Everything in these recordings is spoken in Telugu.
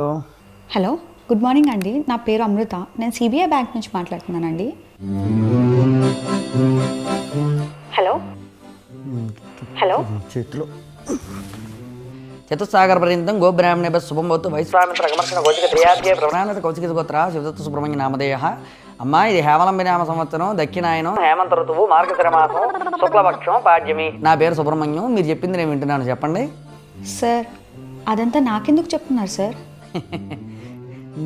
హలో, గుడ్ మార్నింగ్ అండి. నా పేరు అమృత. నేను సిబిఐ బ్యాంక్ నుంచి మాట్లాడుతున్నానండి. హలో హలో చేతులు చతుస్సాగర పర్యంతం గోబ్రాహ్మణేభ శుభంభవతు వైశ్వామిత్ర గమర్షణ కౌశిక త్రియాధ్యాయ ప్రవణాత కౌశిక గోత్ర శివదత్త సుబ్రహ్మణ్య నామధేయ. అమ్మా, ఇది హేమలంబి నామ సంవత్సరం, దక్షిణాయనం, హేమంత ఋతువు, మార్గశిర మాసం, శుక్లపక్షం, పాడ్యమి. నా పేరు సుబ్రహ్మణ్యం. మీరు చెప్పింది నేను వింటున్నాను, చెప్పండి. సార్, అదంతా నాకెందుకు చెప్తున్నారు సార్?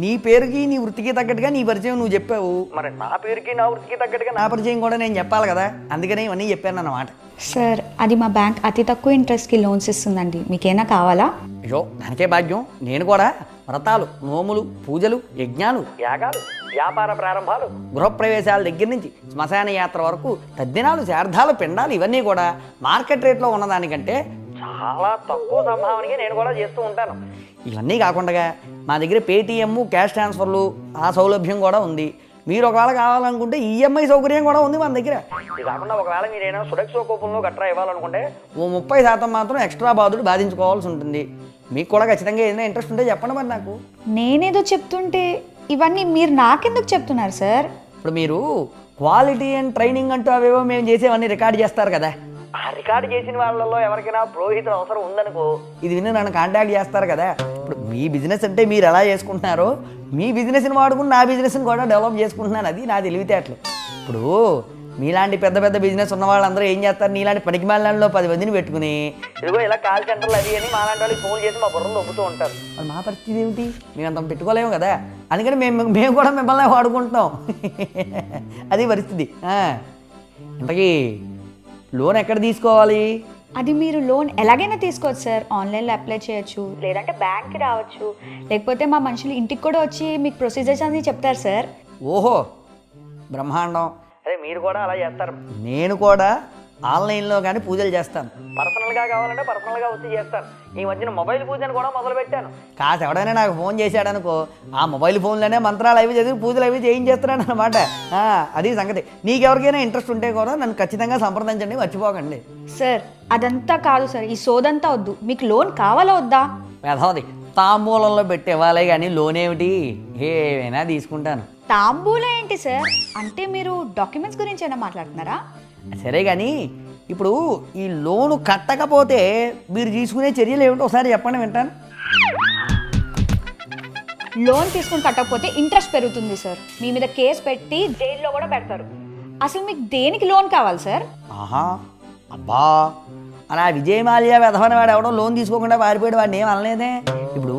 నీ పేరుకి నీ వృత్తికి తగ్గట్టుగా నీ పరిచయం నువ్వు చెప్పావు, మరి నా పేరుకి నా వృత్తికి తగ్గట్టుగా నా పరిచయం కూడా నేను చెప్పాలి కదా, అందుకనే ఇవన్నీ చెప్పాను అన్నమాట. సార్, అది మా బ్యాంక్ అతి తక్కువ ఇంట్రెస్ట్కి లోన్స్ ఇస్తుందండి. మీకేనా కావాలా? అయ్యో, దానికే భాగ్యం. నేను కూడా వ్రతాలు, నోములు, పూజలు, యజ్ఞాలు, యాగాలు, వ్యాపార ప్రారంభాలు, గృహప్రవేశాల దగ్గర నుంచి శ్మశాన యాత్ర వరకు తద్దినాలు, శార్ధాలు, పిండాలు ఇవన్నీ కూడా మార్కెట్ రేట్లో ఉన్నదానికంటే చాలా తక్కువ సంభావనకి నేను కూడా చేస్తూ ఉంటాను. ఇవన్నీ కాకుండా మా దగ్గర పేటీఎం, క్యాష్ ట్రాన్స్ఫర్లు ఆ సౌలభ్యం కూడా ఉంది. మీరు ఒకవేళ కావాలనుకుంటే ఈఎంఐ సౌకర్యం కూడా ఉంది మన దగ్గర. ఇది కాకుండా ఒకవేళ మీరైనా సురక్ష కూపన్లో గట్రా ఇవ్వాలనుకుంటే ఓ 30% మాత్రం ఎక్స్ట్రా బాధుడు బాధించుకోవాల్సి ఉంటుంది. మీకు కూడా ఖచ్చితంగా ఏదైనా ఇంట్రెస్ట్ ఉంటే చెప్పండి మరి నాకు. నేనేదో చెప్తుంటే ఇవన్నీ మీరు నాకెందుకు చెప్తున్నారు సార్? ఇప్పుడు మీరు క్వాలిటీ అండ్ ట్రైనింగ్ అంటూ అవేవో మేము చేసేవన్నీ రికార్డ్ చేస్తారు కదా, ఆ రికార్డు చేసిన వాళ్ళలో ఎవరికైనా పురోహితుల అవసరం ఉందనుకో, ఇది విని నన్ను కాంటాక్ట్ చేస్తారు కదా. ఇప్పుడు మీ బిజినెస్ అంటే మీరు ఎలా చేసుకుంటున్నారో మీ బిజినెస్ని వాడుకుని నా బిజినెస్ని కూడా డెవలప్ చేసుకుంటున్నాను. అది నా తెలివితేటలు. ఇప్పుడు మీలాంటి పెద్ద పెద్ద బిజినెస్ ఉన్న వాళ్ళందరూ ఏం చేస్తారు, నీలాంటి పనికి మాలలో 10 మందిని పెట్టుకుని ఇదిగో ఇలా కాల్ సెంటర్లు అది అని మాలాంటి వాళ్ళకి ఫోన్ చేసి మా బుర్రలు నొప్పుతూ ఉంటారు. మరి మా పరిస్థితి ఏమిటి? మేము అంత పెట్టుకోలేము కదా, అందుకని మేము కూడా మిమ్మల్ని వాడుకుంటున్నాం. అది పరిస్థితి. ఇంతకీ లోన్ ఎక్కడ తీసుకోవాలి? అది మీరు లోన్ ఎలాగైనా తీసుకోవచ్చు సార్. ఆన్లైన్లో అప్లై చేయొచ్చు, లేదంటే బ్యాంక్కి రావచ్చు, లేకపోతే మా మనుషులు ఇంటికి కూడా వచ్చి మీకు ప్రొసీజర్స్ అన్ని చెప్తారు సార్. ఓహో, బ్రహ్మాండం. అదే మీరు కూడా అలా చేస్తారు. నేను కూడా ఆన్లైన్లో కానీ పూజలు చేస్తాను. పర్సనల్గా కావాలంటే పర్సనల్గా వచ్చి చేస్తాను. ఈ మధ్యన మొబైల్ పూజను కూడా మొదలు పెట్టాను. కాస్త ఎవడైనా నాకు ఫోన్ చేశాడనుకో, ఆ మొబైల్ ఫోన్లోనే మంత్రాలు అవి చదివి పూజలు అవి చేయించేస్తున్నాను అనమాట. అది సంగతి. నీకెవరికైనా ఇంట్రెస్ట్ ఉంటే కూడా నన్ను ఖచ్చితంగా సంప్రదించండి, మర్చిపోకండి. సార్, అదంతా కాదు సార్, ఈ సోదంతా వద్దు. మీకు లోన్ కావాలా వద్దా? పెదవది తాంబూలంలో పెట్టి ఇవ్వాలి కానీ లోన్ ఏమిటి, ఏమైనా తీసుకుంటాను. తాంబూలం ఏంటి సార్? అంటే మీరు డాక్యుమెంట్స్ గురించి అయినా మాట్లాడుతున్నారా? సరే కానీ ఇప్పుడు ఈ లోను కట్టకపోతే మీరు తీసుకునే చర్యలు ఏమిటో ఒకసారి చెప్పండి, వింటాను. లోన్ తీసుకుని కట్టకపోతే ఇంట్రెస్ట్ పెరుగుతుంది సార్. మీ మీద కేసు పెట్టి జైల్లో కూడా పెడతారు. అసలు మీకు దేనికి లోన్ కావాలి సార్? ఆహా, అబ్బా, అలా విజయమాల్యా వెధవని వాడు ఎవడో లోన్ తీసుకోకుండా పారిపోయాడు, వాడిని ఏం అనలేదే. ఇప్పుడు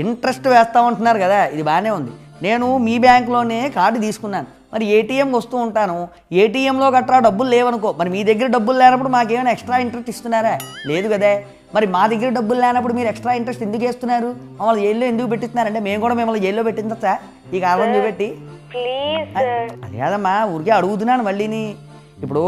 ఇంట్రెస్ట్ వేస్తామంటున్నారు కదా, ఇది బాగానే ఉంది. నేను మీ బ్యాంకులోనే కార్డు తీసుకున్నాను, మరి ఏటీఎం వస్తూ ఉంటాను. ఏటీఎంలో గట్రా డబ్బులు లేవనుకో, మరి మీ దగ్గర డబ్బులు లేనప్పుడు మాకేమైనా ఎక్స్ట్రా ఇంట్రెస్ట్ ఇస్తున్నారా? లేదు కదే. మరి మా దగ్గర డబ్బులు లేనప్పుడు మీరు ఎక్స్ట్రా ఇంట్రెస్ట్ ఎందుకు వేస్తున్నారు? మమ్మల్ని జైల్లో ఎందుకు పెట్టిస్తున్నారంటే మేము కూడా మిమ్మల్ని జైల్లో పెట్టించచ్చా ఈ కారణం చూపెట్టి? అదే కదమ్మా, ఊరికే అడుగుతున్నాను మళ్ళీని. ఇప్పుడు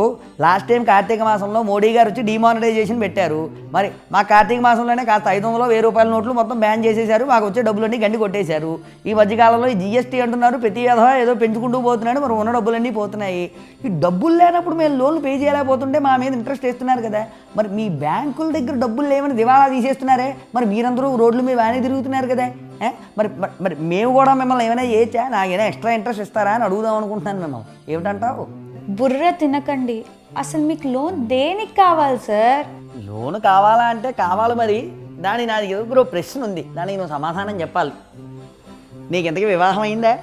లాస్ట్ టైం కార్తీక మాసంలో మోడీ గారు వచ్చి డిమానిటైజేషన్ పెట్టారు. మరి మా కార్తీక మాసంలోనే కాస్త 500, 1000 రూపాయల నోట్లు మొత్తం బ్యాన్ చేసేశారు. మాకు వచ్చే డబ్బులన్నీ గండి కొట్టేశారు. ఈ మధ్యకాలంలో ఈ జిఎస్టీ అంటున్నారు, ప్రతి విధంగా ఏదో పెంచుకుంటూ పోతున్నాడు. మరి ఉన్న డబ్బులన్నీ పోతున్నాయి. ఈ డబ్బులు లేనప్పుడు మేము లోన్లు పే చేయలేకపోతుంటే మా మీద ఇంట్రెస్ట్ వేస్తున్నారు కదా. మరి మీ బ్యాంకుల దగ్గర డబ్బులు లేవని దివాళా తీసేస్తున్నారే, మరి మీరందరూ రోడ్ల మీద బాగానే తిరుగుతున్నారు కదా. మరి మరి మేము కూడా మిమ్మల్ని ఏమైనా చేయొచ్చా? నాకైనా ఎక్స్ట్రా ఇంట్రెస్ట్ ఇస్తారా అని అడుగుదాం అనుకుంటున్నాను. మిమ్మల్ని ఏమిటంటావు? బుర్ర తినకండి. అసలు మీకు లోన్ దేనికి కావాలి సార్? లోన్ కావాలా అంటే కావాలి, మరి దాని నాది ఎదురు ప్రశ్న ఉంది, దానికి నువ్వు సమాధానం చెప్పాలి. నీకు ఇంతకీ వివాహం అయిందా?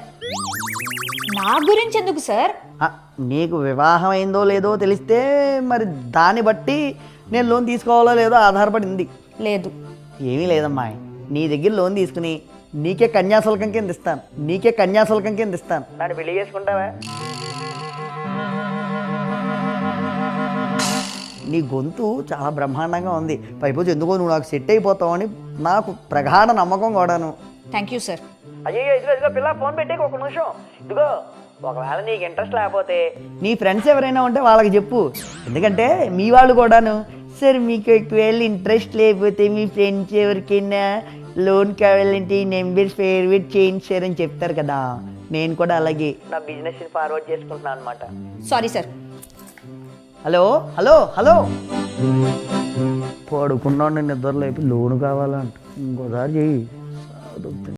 నా గురించి ఎందుకు సార్? నీకు వివాహం అయిందో లేదో తెలిస్తే మరి దాన్ని బట్టి నేను లోన్ తీసుకోవాలో లేదో ఆధారపడింది. లేదు, ఏమీ లేదమ్మా. నీ దగ్గర లోన్ తీసుకుని నీకే కన్యాశుల్కం కింద ఇస్తాను. దాన్ని పెళ్లి చేసుకుంటావా? నీ గొంతు చాలా బ్రహ్మాండంగా ఉంది. పైపోతే ఎందుకో నువ్వు నాకు సెట్ అయిపోతావని నాకు ప్రగాఢ నమ్మకం కూడాను. Thank you sir. అయ్యో, ఇదిగో పిల్ల, ఫోన్ పెట్టి ఒక నిమిషం. ఇదిగో, ఒకవేళ నీకు ఇంట్రెస్ట్ లేకపోతే నీ ఫ్రెండ్స్ ఎవరైనా ఉంటే వాళ్ళకి చెప్పు. ఎందుకంటే మీ వాళ్ళు కూడాను, సార్ మీకు ఒకవేళ ఇంట్రెస్ట్ లేకపోతే మీ ఫ్రెండ్స్ ఎవరికైనా లోన్ కావాలంటే ఈ నెంబర్ ఫేర్వేట్ చేయండి సార్ అని చెప్తారు కదా. నేను కూడా అలాగే నా బిజినెస్ ఫార్వర్డ్ చేసుకుంటున్నాను అనమాట. Sorry sir. Hello hello hello, పడుకున్నాను, నిద్ర లేపి లోను కావాలంట. ఇంకోసారి చెయ్యి. దొరుకుతుంది.